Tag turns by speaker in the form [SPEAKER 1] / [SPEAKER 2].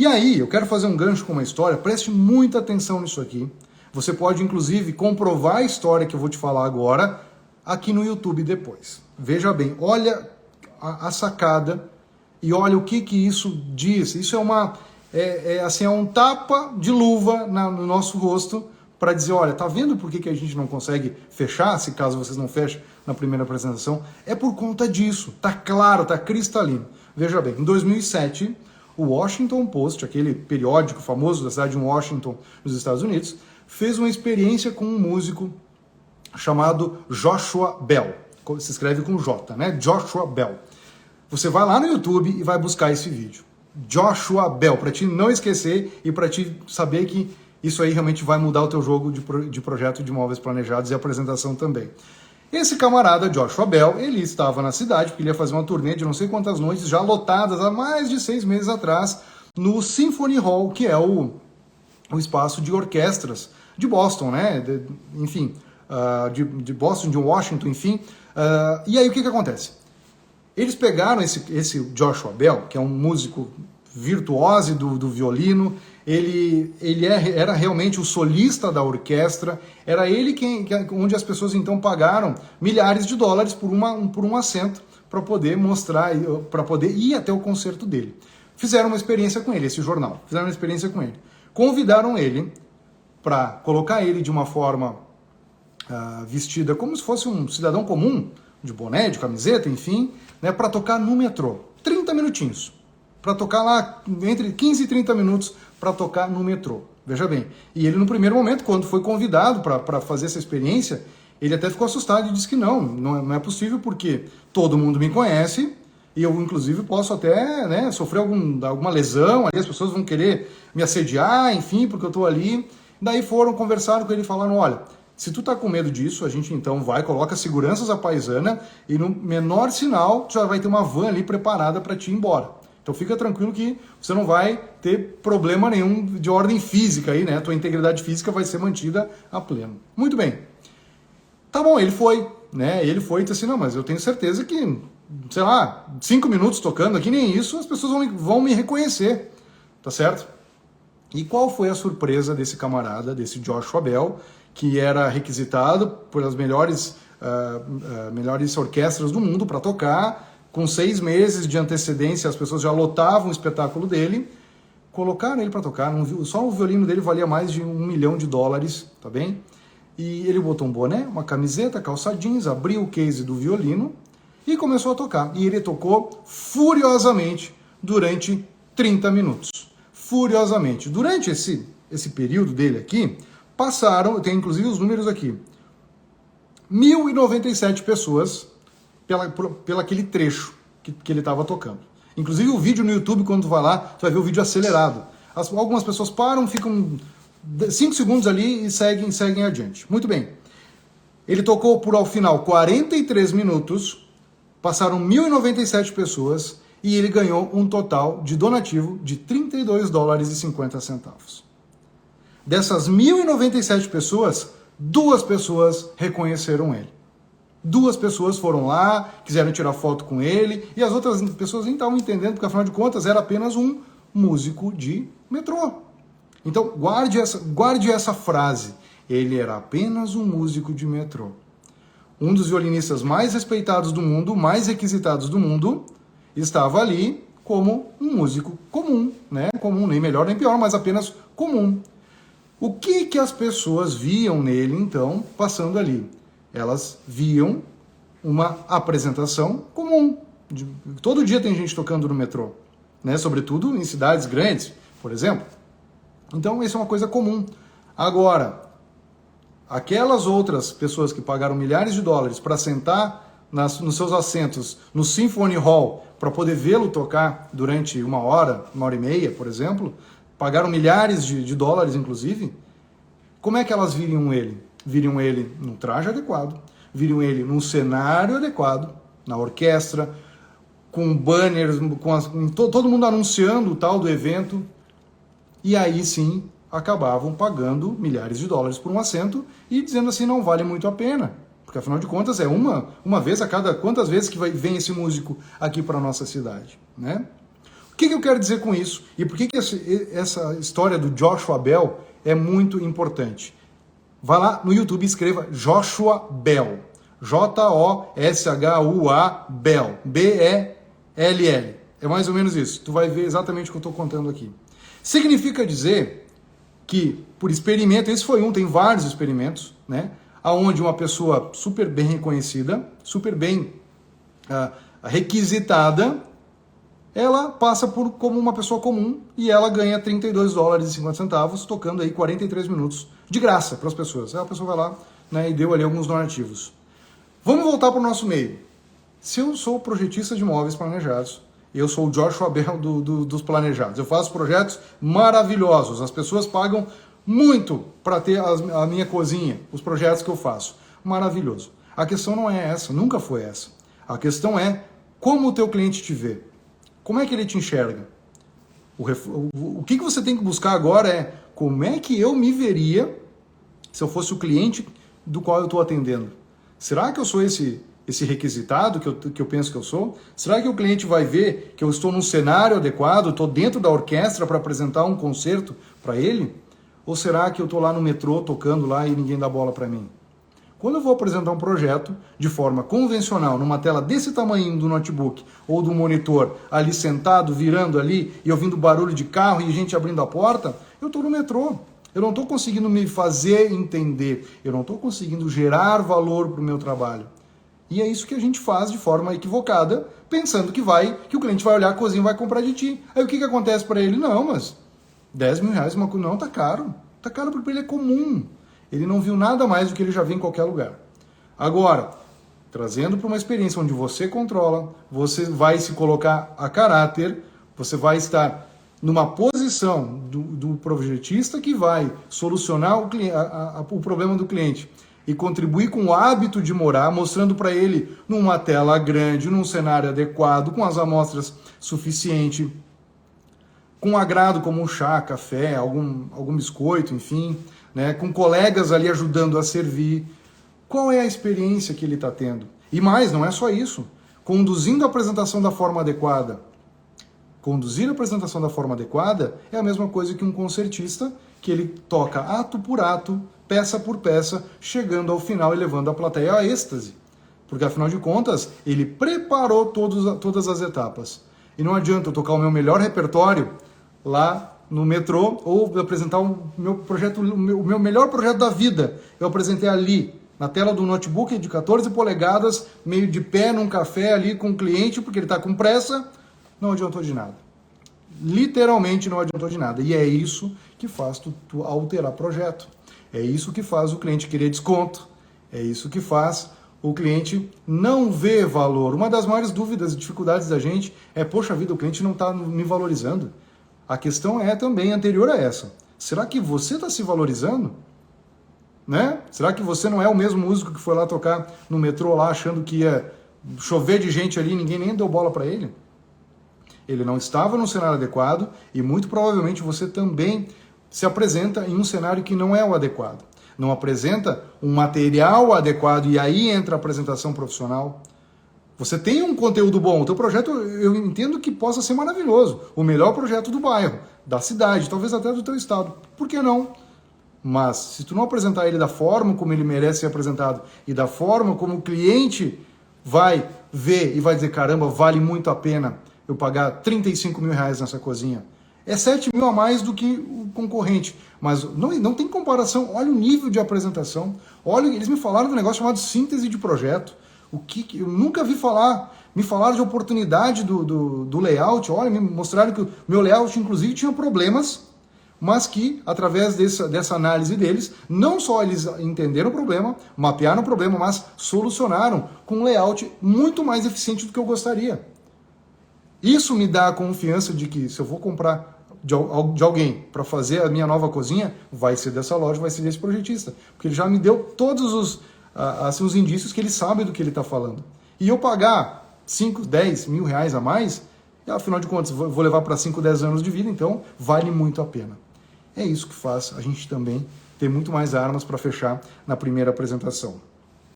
[SPEAKER 1] E aí, eu quero fazer um gancho com uma história, preste muita atenção nisso aqui. Você pode, inclusive, comprovar a história que eu vou te falar agora aqui no YouTube depois. Veja bem, olha a sacada e olha o que isso diz. Isso é um tapa de luva no nosso rosto para dizer, olha, tá vendo por que a gente não consegue fechar, se caso vocês não fechem na primeira apresentação? É por conta disso, tá claro, tá cristalino. Veja bem, em 2007, o Washington Post, aquele periódico famoso da cidade de Washington, nos Estados Unidos, fez uma experiência com um músico chamado Joshua Bell. Se escreve com J, né? Joshua Bell. Você vai lá no YouTube e vai buscar esse vídeo. Joshua Bell, para te não esquecer e para te saber que isso aí realmente vai mudar o teu jogo de projeto de móveis planejados e apresentação também. Esse camarada, Joshua Bell, ele estava na cidade, porque ele ia fazer uma turnê de não sei quantas noites, já lotadas há mais de 6 meses atrás, no Symphony Hall, que é o espaço de orquestras de Boston, né? De Boston, de Washington, enfim. E aí o que acontece? Eles pegaram esse Joshua Bell, que é um músico virtuose do violino, era realmente o solista da orquestra, era ele onde as pessoas então pagaram milhares de dólares por um assento para poder mostrar, para poder ir até o concerto dele. Fizeram uma experiência com ele, esse jornal, fizeram uma experiência com ele. Convidaram ele para colocar ele de uma forma vestida como se fosse um cidadão comum, de boné, de camiseta, enfim, né, para tocar no metrô. 30 minutinhos. Para tocar lá, entre 15 e 30 minutos, para tocar no metrô. Veja bem. E ele, no primeiro momento, quando foi convidado para fazer essa experiência, ele até ficou assustado e disse que não é possível, porque todo mundo me conhece, e eu, inclusive, posso até, né, sofrer alguma lesão, aí as pessoas vão querer me assediar, enfim, porque eu estou ali. Daí conversaram com ele e falaram, olha, se tu tá com medo disso, a gente então coloca seguranças à paisana e no menor sinal já vai ter uma van ali preparada para te ir embora. Então fica tranquilo que você não vai ter problema nenhum de ordem física aí, né? Tua integridade física vai ser mantida a pleno. Muito bem. Tá bom, ele foi, né? Ele foi e disse assim, não, mas eu tenho certeza que, sei lá, 5 minutos tocando aqui, nem isso, as pessoas vão me reconhecer, tá certo? E qual foi a surpresa desse camarada, desse Joshua Bell, que era requisitado pelas melhores orquestras do mundo para tocar, com 6 meses de antecedência, as pessoas já lotavam o espetáculo dele, colocaram ele para tocar, só o violino dele valia mais de $1 milhão, tá bem? E ele botou um boné, uma camiseta, calça jeans, abriu o case do violino e começou a tocar. E ele tocou furiosamente durante 30 minutos. Furiosamente. Durante esse período dele aqui, passaram, tem inclusive os números aqui, 1.097 pessoas pela aquele trecho que ele estava tocando. Inclusive o vídeo no YouTube, quando tu vai lá, tu vai ver o vídeo acelerado. Algumas pessoas param, ficam 5 segundos ali e seguem adiante. Muito bem. Ele tocou por, ao final, 43 minutos, passaram 1.097 pessoas e ele ganhou um total de donativo de $32,50. Dessas 1.097 pessoas, 2 pessoas reconheceram ele. 2 pessoas foram lá, quiseram tirar foto com ele, e as outras pessoas nem estavam entendendo, porque afinal de contas era apenas um músico de metrô. Então guarde essa frase, ele era apenas um músico de metrô. Um dos violinistas mais respeitados do mundo, mais requisitados do mundo, estava ali como um músico comum, né? Comum, nem melhor nem pior, mas apenas comum. O que as pessoas viam nele, então, passando ali? Elas viam uma apresentação comum. Todo dia tem gente tocando no metrô, né? Sobretudo em cidades grandes, por exemplo. Então, isso é uma coisa comum. Agora, aquelas outras pessoas que pagaram milhares de dólares para sentar nos seus assentos no Symphony Hall para poder vê-lo tocar durante 1 hora, 1h30, por exemplo, pagaram milhares de dólares, inclusive, como é que elas viriam ele? Viriam ele num traje adequado, viriam ele num cenário adequado, na orquestra, com banners, todo mundo anunciando o tal do evento, e aí sim acabavam pagando milhares de dólares por um assento e dizendo assim, não vale muito a pena, porque afinal de contas é uma vez a cada quantas vezes que vem esse músico aqui para a nossa cidade, né? O que eu quero dizer com isso? E por que essa história do Joshua Bell é muito importante? Vá lá no YouTube e escreva Joshua Bell. Joshua Bell. B-E-L-L. É mais ou menos isso. Tu vai ver exatamente o que eu estou contando aqui. Significa dizer que, por experimento, esse foi um, tem vários experimentos, né? Onde uma pessoa super bem reconhecida, super bem requisitada, ela passa como uma pessoa comum e ela ganha $32,50 tocando aí 43 minutos de graça para as pessoas. Aí a pessoa vai lá, né, e deu ali alguns donativos. Vamos voltar para o nosso meio. Se eu sou projetista de imóveis planejados, eu sou o Joshua Bell dos planejados. Eu faço projetos maravilhosos. As pessoas pagam muito para ter a minha cozinha, os projetos que eu faço. Maravilhoso. A questão não é essa, nunca foi essa. A questão é como o teu cliente te vê. Como é que ele te enxerga? O que você tem que buscar agora é como é que eu me veria se eu fosse o cliente do qual eu estou atendendo. Será que eu sou esse requisitado que eu penso que eu sou? Será que o cliente vai ver que eu estou num cenário adequado, estou dentro da orquestra para apresentar um concerto para ele? Ou será que eu estou lá no metrô tocando lá e ninguém dá bola para mim? Quando eu vou apresentar um projeto de forma convencional, numa tela desse tamanho do notebook ou do monitor, ali sentado, virando ali e ouvindo barulho de carro e gente abrindo a porta, eu estou no metrô. Eu não estou conseguindo me fazer entender, eu não estou conseguindo gerar valor para o meu trabalho. E é isso que a gente faz de forma equivocada, pensando que o cliente vai olhar a cozinha e vai comprar de ti. Aí o que acontece para ele? Não, mas R$10 mil uma coisa, não, tá caro. Tá caro porque ele é comum. Ele não viu nada mais do que ele já vê em qualquer lugar. Agora, trazendo para uma experiência onde você controla, você vai se colocar a caráter, você vai estar numa posição do projetista que vai solucionar o problema do cliente e contribuir com o hábito de morar, mostrando para ele numa tela grande, num cenário adequado, com as amostras suficientes, com agrado como um chá, café, algum biscoito, enfim, né, com colegas ali ajudando a servir. Qual é a experiência que ele está tendo? E mais, não é só isso. Conduzindo a apresentação da forma adequada. Conduzir a apresentação da forma adequada é a mesma coisa que um concertista, que ele toca ato por ato, peça por peça, chegando ao final e levando a plateia à êxtase. Porque, afinal de contas, ele preparou todas as etapas. E não adianta eu tocar o meu melhor repertório lá no metrô ou apresentar o meu melhor projeto da vida. Eu apresentei ali, na tela do notebook de 14 polegadas, meio de pé num café ali com o cliente, porque ele está com pressa. Não adiantou de nada. Literalmente não adiantou de nada. E é isso que faz tu alterar projeto. É isso que faz o cliente querer desconto. É isso que faz o cliente não ver valor. Uma das maiores dúvidas e dificuldades da gente é, poxa vida, o cliente não está me valorizando. A questão é também anterior a essa. Será que você está se valorizando? Né? Será que você não é o mesmo músico que foi lá tocar no metrô lá achando que ia chover de gente ali e ninguém nem deu bola para ele? Ele não estava no cenário adequado e muito provavelmente você também se apresenta em um cenário que não é o adequado. Não apresenta um material adequado e aí entra a apresentação profissional. Você tem um conteúdo bom, o teu projeto eu entendo que possa ser maravilhoso, o melhor projeto do bairro, da cidade, talvez até do teu estado. Por que não? Mas se tu não apresentar ele da forma como ele merece ser apresentado e da forma como o cliente vai ver e vai dizer, caramba, vale muito a pena eu pagar R$35 mil nessa cozinha. É 7 mil a mais do que o concorrente. Mas não tem comparação. Olha o nível de apresentação. Olha, eles me falaram de um negócio chamado síntese de projeto. O que eu nunca vi falar. Me falaram de oportunidade do layout. Olha, me mostraram que o meu layout, inclusive, tinha problemas, mas que, através dessa análise deles, não só eles entenderam o problema, mapearam o problema, mas solucionaram com um layout muito mais eficiente do que eu gostaria. Isso me dá a confiança de que se eu vou comprar de alguém para fazer a minha nova cozinha, vai ser dessa loja, vai ser desse projetista. Porque ele já me deu todos os indícios que ele sabe do que ele está falando. E eu pagar 5, 10 mil reais a mais, afinal de contas, vou levar para 5, 10 anos de vida, então vale muito a pena. É isso que faz a gente também ter muito mais armas para fechar na primeira apresentação.